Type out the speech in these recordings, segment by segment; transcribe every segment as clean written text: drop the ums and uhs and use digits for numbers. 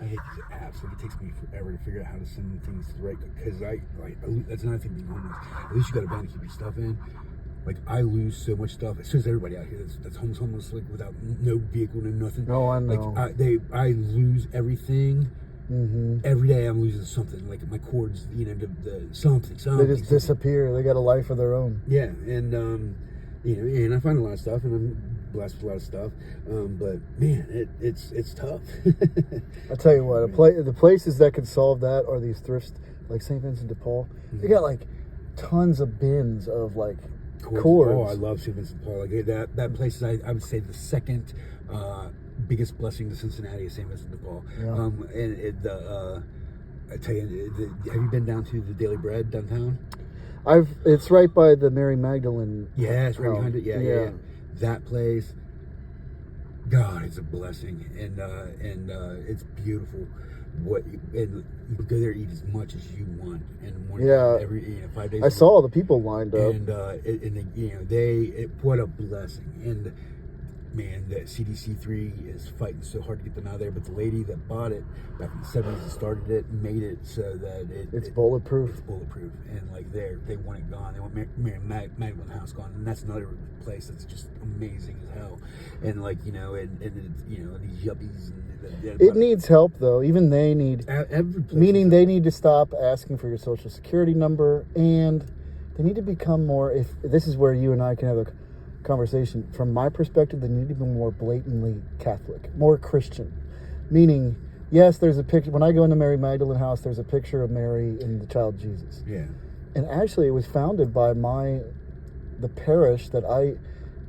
I hate these apps. Like, it takes me forever to figure out how to send things to the right, because that's another thing being homeless. At least you got a van to keep your stuff in. Like, I lose so much stuff. As soon as everybody out here that's homeless, like without no vehicle, no nothing. Oh, I know. Like, I lose everything. Mm-hmm. Every day I'm losing something, like my cords, something. They just disappear. They got a life of their own. Yeah, and and I find a lot of stuff, and I'm blessed with a lot of stuff. But man, it's tough. I tell you what, the places that could solve that are these thrifts, like St. Vincent de Paul. They got like tons of bins of like cords. Oh, I love St. Vincent de Paul. Like that place is, I would say, the second biggest blessing to Cincinnati is St. Vincent de Paul. Yeah. I tell you, have you been down to the Daily Bread downtown? It's right by the Mary Magdalene. Yeah, it's right behind it. Yeah. That place, God, it's a blessing, and it's beautiful. And you can go there and eat as much as you want, and every 5 days. I saw the people lined up, and what a blessing. And man, that CDC3 is fighting so hard to get them out of there, but the lady that bought it back in the 70s and started it made it so that it's bulletproof. It's bulletproof, and like they want it gone. They want Mary Magdalene House gone, and that's another place that's just amazing as hell. And like and these yuppies. It needs help though. Even they need, meaning they need to stop asking for your social security number, and they need to become more. If this is where you and I can have a conversation, from my perspective, they need to be more blatantly Catholic, more Christian. Meaning, yes, there's a picture. When I go into Mary Magdalene House, there's a picture of Mary and the child Jesus. Yeah. And actually, it was founded by the parish that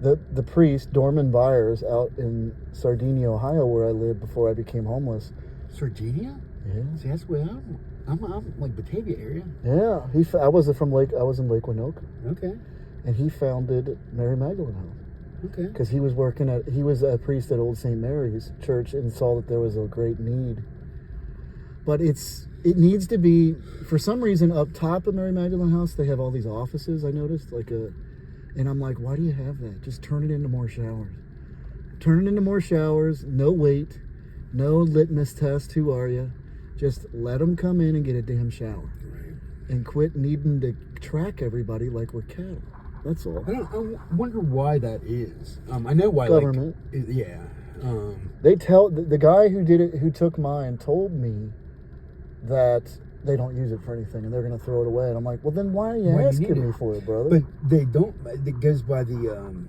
the priest, Dorman Byers, out in Sardinia, Ohio, where I lived before I became homeless. Sardinia? Yeah. See, that's where I'm like Batavia area. Yeah. I was in Lake Winoka. Okay. And he founded Mary Magdalene House. Okay. Because he was a priest at Old St. Mary's Church and saw that there was a great need. But it needs to be, for some reason, up top of Mary Magdalene House, they have all these offices, I noticed, and I'm like, why do you have that? Just turn it into more showers. Turn it into more showers, no wait, no litmus test, who are you? Just let them come in and get a damn shower. Right. And quit needing to track everybody like we're cattle. That's all. I wonder why that is. I know why. Government. They tell the guy who did it, who took mine, told me that they don't use it for anything and they're going to throw it away. And I'm like, well, then why are you asking me for it, brother? But they don't. It goes by the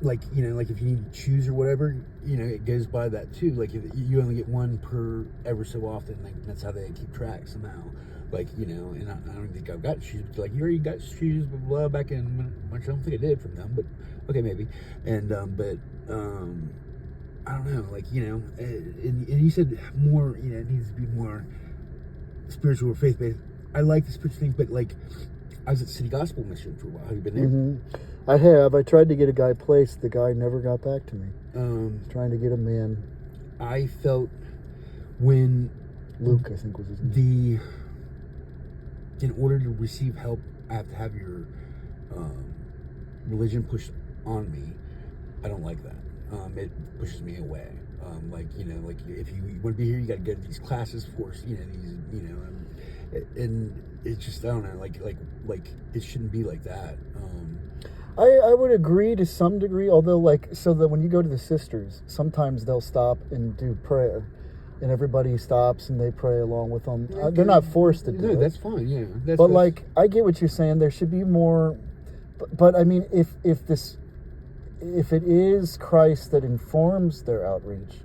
like if you need shoes or whatever, it goes by that too. Like if you only get one per ever so often. Like that's how they keep track somehow. Like, and I don't think I've got shoes. But like, you already got shoes, blah, blah, back in March. I don't think I did from them, but okay, maybe. And, I don't know, like, and you said more, it needs to be more spiritual or faith-based. I like the spiritual thing, but like, I was at City Gospel Mission for a while. Have you been there? Mm-hmm. I have. I tried to get a guy placed. The guy never got back to me. Trying to get him in. I felt when Luke, I think was his name. In order to receive help, I have to have your religion pushed on me. I don't like that. It pushes me away. Like if you want to be here, you got to go to these classes, of course. And it's just, I don't know, like it shouldn't be like that. I would agree to some degree, although so that when you go to the sisters, sometimes they'll stop and do prayer. And everybody stops and they pray along with them. Okay. They're not forced to do it. That's fine, yeah. But I get what you're saying. There should be more. But I mean, if it is Christ that informs their outreach,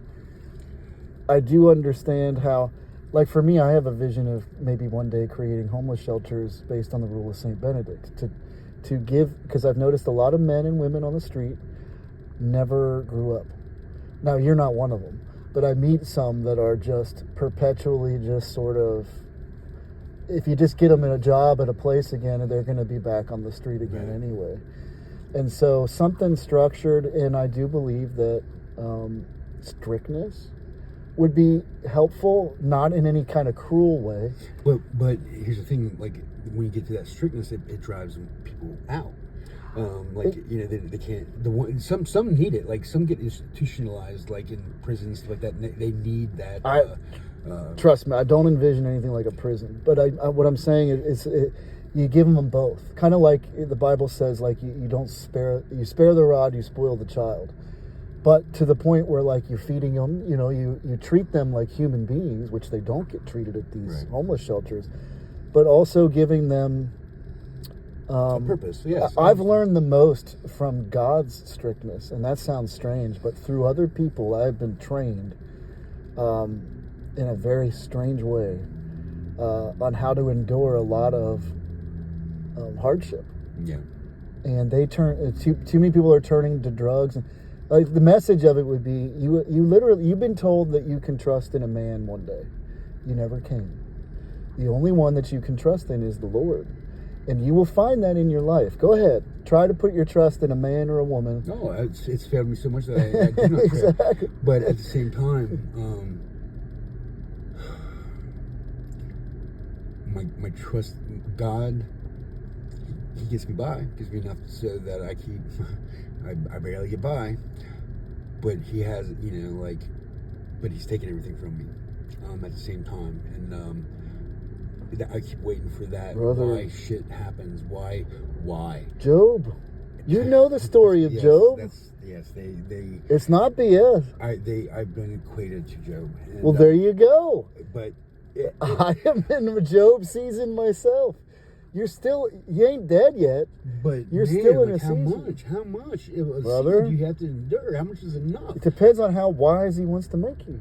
I do understand how. Like for me, I have a vision of maybe one day creating homeless shelters based on the rule of Saint Benedict to give, because I've noticed a lot of men and women on the street never grew up. Now you're not one of them. But I meet some that are just perpetually just sort of, if you just get them in a job at a place again, they're going to be back on the street again anyway. And so something structured, and I do believe that strictness would be helpful, not in any kind of cruel way. But here's the thing, like when you get to that strictness, it drives people out. They can't. Some need it. Like some get institutionalized, like in prisons, like that. And they need that. Trust me, I don't envision anything like a prison. But what I'm saying is, you give them both. Kind of like the Bible says, like you don't spare the rod, you spoil the child. But to the point where like you're feeding them, you treat them like human beings, which they don't get treated at these homeless shelters. But also giving them a purpose. Yes, I've learned the most from God's strictness, and that sounds strange, but through other people, I've been trained in a very strange way on how to endure a lot of hardship. Yeah. And they too many people are turning to drugs, and like the message of it would be you've been told that you can trust in a man one day. You never can. The only one that you can trust in is the Lord. And you will find that in your life. Go ahead. Try to put your trust in a man or a woman. No, it's failed me so much that I do not exactly. trust. But at the same time, my trust, God, He gets me by. Gives me enough so that I keep, I barely get by. But He has, but He's taken everything from me at the same time. And, I keep waiting for that. Brother. Why shit happens? Why? Job. You know the story of yes, Job. They. It's not BS. I've been equated to Job. And, well, there you go. But I am in Job season myself. You ain't dead yet. But you're still in a how season. How much? Brother, you have to endure. How much is enough? It depends on how wise He wants to make you.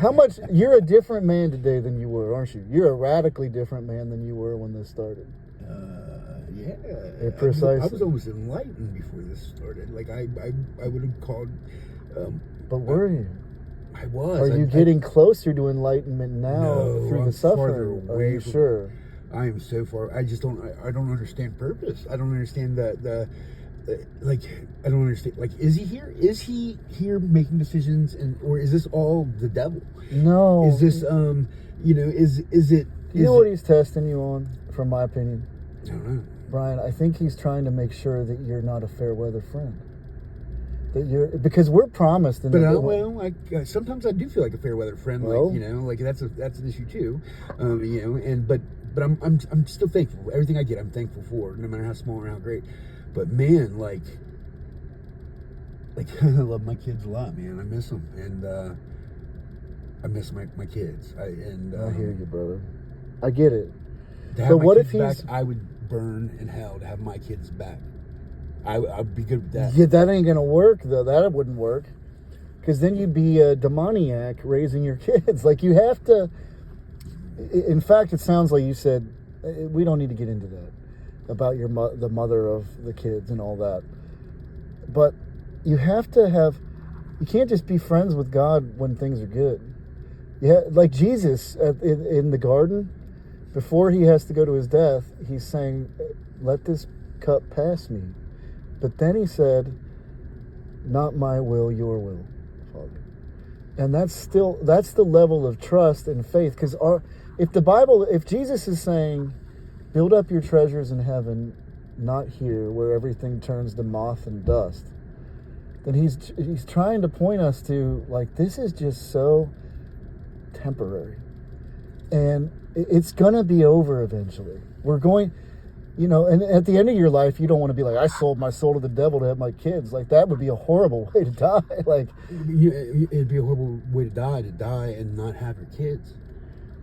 How much? You're a different man today than you were, aren't you? You're a radically different man than you were when this started. Yeah. Precisely. I was almost enlightened before this started. Like I would have called. But were you? I was. Are you getting closer to enlightenment now through the suffering? Are you sure? I am so far. I just don't. I don't understand purpose. I don't understand the I don't understand. Like, is he here? Is he here making decisions, or is this all the devil? No. Is this Is it? You know what He's testing you on? From my opinion, I don't know, Brian. I think He's trying to make sure that you're not a fair weather friend. Because we're promised. Sometimes I do feel like a fair weather friend. Well, that's an issue too. But I'm still thankful. Everything I get, I'm thankful for, no matter how small or how great. But man, like I love my kids a lot, man. I miss them, and I miss my kids. I hear you, brother. I get it. But what if I would burn in hell to have my kids back. I'd be good with that. Yeah, that ain't gonna work though. That wouldn't work, because then you'd be a demoniac raising your kids. Like, you have to. In fact, it sounds like you said we don't need to get into that about the mother of the kids and all that. But you have to have. You can't just be friends with God when things are good. Yeah, like Jesus in the garden, before He has to go to His death, He's saying, "Let this cup pass me." But then He said, "Not my will, your will, Father." And that's the level of trust and faith. Because if Jesus is saying, "Build up your treasures in heaven, not here, where everything turns to moth and dust," then He's trying to point us to, like, this is just so temporary, and it's gonna be over eventually. We're going. And at the end of your life, you don't want to be like, I sold my soul to the devil to have my kids. Like, that would be a horrible way to die. Like, it'd be a horrible way to die and not have your kids.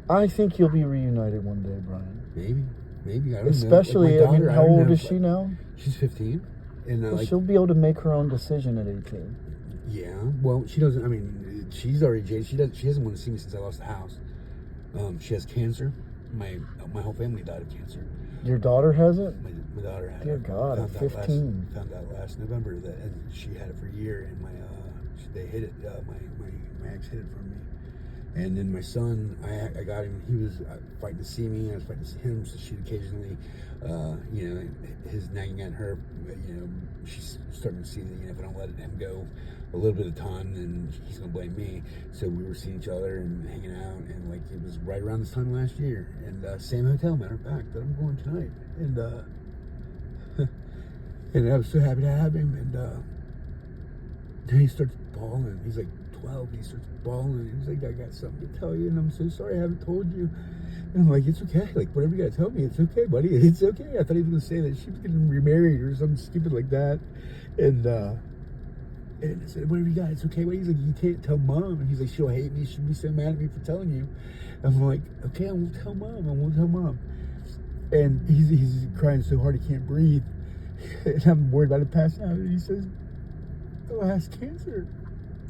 I think you'll be reunited one day, Brian. Maybe. I don't Especially, know. Especially, how old is she now? She's 15. And she'll be able to make her own decision at 18. Yeah. Well, she doesn't. I mean, she's already jaded. She doesn't want to see me since I lost the house. She has cancer. My whole family died of cancer. Your daughter has it? My daughter had it. Dear God, at 15. Found out last November and she had it for a year, and they hid it. My ex hid it from me, and then my son, I got him. He was fighting to see me. I was fighting to see him. So she'd occasionally, his nagging at her. She's starting to see that if I don't let him go a little bit of time, then he's gonna blame me. So we were seeing each other and hanging out, and like it was right around this time last year, and same hotel, matter of fact, that I'm going tonight, and and I was so happy to have him, and then he starts bawling. He's like 12. And he starts bawling. He's like, I got something to tell you, and I'm so sorry I haven't told you. And I'm like, it's okay. Like, whatever you got to tell me, it's okay, buddy. It's okay. I thought he was going to say that she was getting remarried or something stupid like that. And I said, whatever you got, it's okay. But he's like, you can't tell Mom. And he's like, she'll hate me. She'll be so mad at me for telling you. I'm like, okay, I won't tell Mom. I won't tell Mom. And he's crying so hard he can't breathe. And I'm worried about him passing out. And he says, Bella has cancer.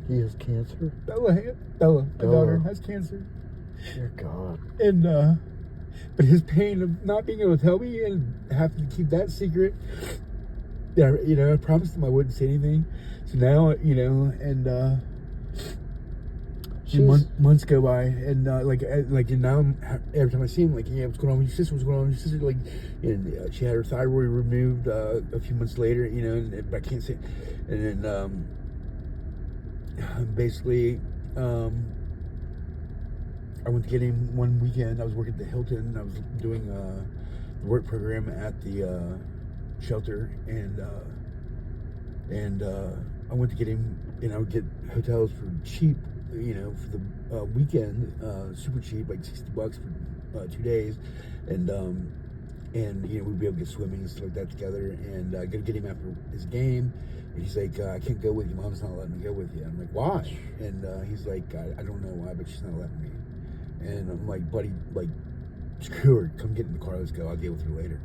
He has cancer? Bella, my daughter, has cancer. Dear God. And, but his pain of not being able to tell me and having to keep that secret, I promised him I wouldn't say anything. So now, and months go by, and and now every time I see him, like, yeah, what's going on with your sister? What's going on with your sister? Like, and she had her thyroid removed a few months later, but I can't say. And then basically, I went to get him one weekend. I was working at the Hilton. I was doing the work program at the shelter, and I went to get him, and I would get hotels for cheap, for the weekend, super cheap, like $60 for 2 days, and we'd be able to get swimming and stuff like that together, and I gotta get him after his game, and he's like, I can't go with you, Mom's not letting me go with you. I'm like, why? And he's like, I don't know why, but she's not letting me. And I'm like, buddy, like, screw her, come get in the car, let's go, I'll deal with her later.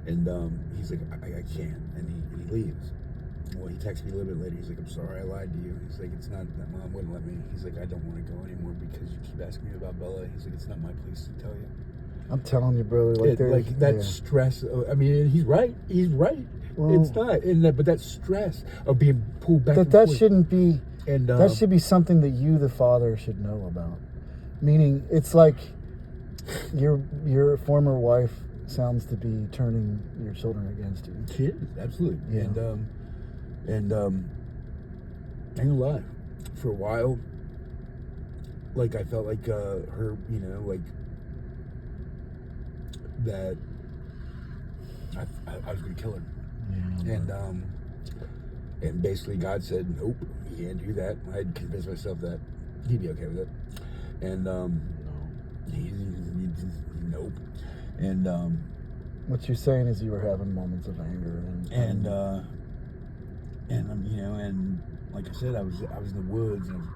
And he's like, I can't, and he leaves. Well, he texted me a little bit later. He's like, I'm sorry, I lied to you. He's like, it's not that Mom wouldn't let me. He's like, I don't want to go anymore because you keep asking me about Bella. He's like, it's not my place to tell you. I'm telling you, brother. Like, that stress. I mean, he's right. He's right. Well, it's not. But that stress of being pulled back. That shouldn't be. And that should be something that you, the father, should know about. Meaning, it's like your former wife sounds to be turning your children against you. She is, absolutely. Yeah. And I ain't gonna lie, for a while, like, I felt like her, like, that I was gonna kill her. Yeah. And basically God said, nope, you can't do that. I had convinced myself that he'd be okay with it. And he nope. And what you're saying is you were having moments of anger and like I said, I was in the woods, and I was